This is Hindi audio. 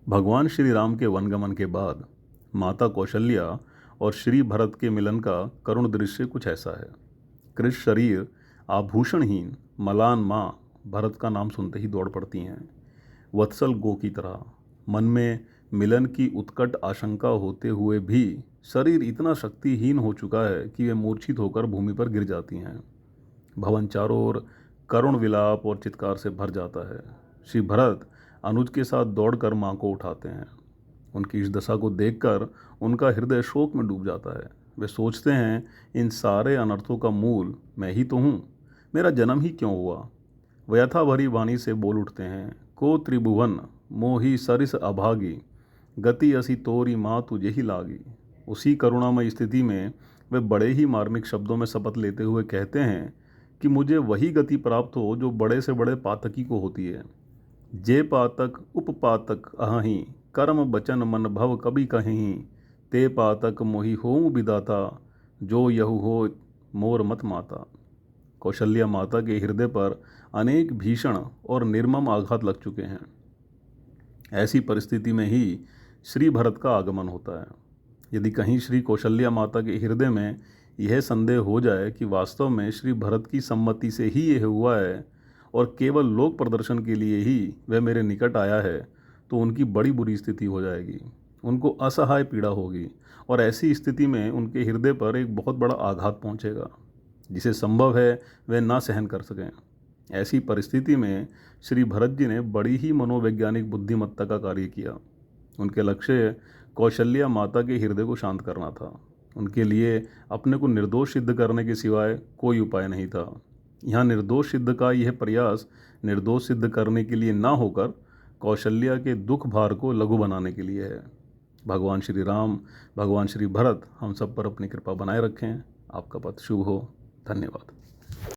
भगवान श्री राम के वनगमन के बाद माता कौशल्या और श्री भरत के मिलन का करुण दृश्य कुछ ऐसा है। कृष शरीर आभूषणहीन मलान माँ भरत का नाम सुनते ही दौड़ पड़ती हैं। वत्सल गो की तरह मन में मिलन की उत्कट आशंका होते हुए भी शरीर इतना शक्तिहीन हो चुका है कि वे मूर्छित होकर भूमि पर गिर जाती हैं। भवन चारों ओर करुण विलाप और चित्कार से भर जाता है। श्री भरत अनुज के साथ दौड़कर मां को उठाते हैं। उनकी इस दशा को देखकर उनका हृदय शोक में डूब जाता है। वे सोचते हैं, इन सारे अनर्थों का मूल मैं ही तो हूँ। मेरा जन्म ही क्यों हुआ। व्यथा भरी वाणी से बोल उठते हैं, को त्रिभुवन मोही सरिस अभागी, गति असी तोरी माँ तुझे ही लागी। उसी करुणामय स्थिति में वे बड़े ही मार्मिक शब्दों में शपथ लेते हुए कहते हैं कि मुझे वही गति प्राप्त हो जो बड़े से बड़े पातकी को होती है। जे पातक उपपातक अहि, कर्म बचन मन भव कभी कहीं, ते पातक मोहि होऊं विदाता, जो यहु हो मोर मत माता। कौशल्या माता के हृदय पर अनेक भीषण और निर्मम आघात लग चुके हैं। ऐसी परिस्थिति में ही श्री भरत का आगमन होता है। यदि कहीं श्री कौशल्या माता के हृदय में यह संदेह हो जाए कि वास्तव में श्री भरत की सम्मति से ही यह हुआ है और केवल लोक प्रदर्शन के लिए ही वह मेरे निकट आया है, तो उनकी बड़ी बुरी स्थिति हो जाएगी। उनको असहाय पीड़ा होगी और ऐसी स्थिति में उनके हृदय पर एक बहुत बड़ा आघात पहुंचेगा, जिसे संभव है वह ना सहन कर सकें। ऐसी परिस्थिति में श्री भरत जी ने बड़ी ही मनोवैज्ञानिक बुद्धिमत्ता का कार्य किया। उनके लक्ष्य कौशल्या माता के हृदय को शांत करना था। उनके लिए अपने को निर्दोष सिद्ध करने के सिवाय कोई उपाय नहीं था। यहाँ निर्दोष सिद्ध का यह प्रयास निर्दोष सिद्ध करने के लिए ना होकर कौशल्या के दुख भार को लघु बनाने के लिए है। भगवान श्री राम, भगवान श्री भरत हम सब पर अपनी कृपा बनाए रखें। आपका पथ शुभ हो। धन्यवाद।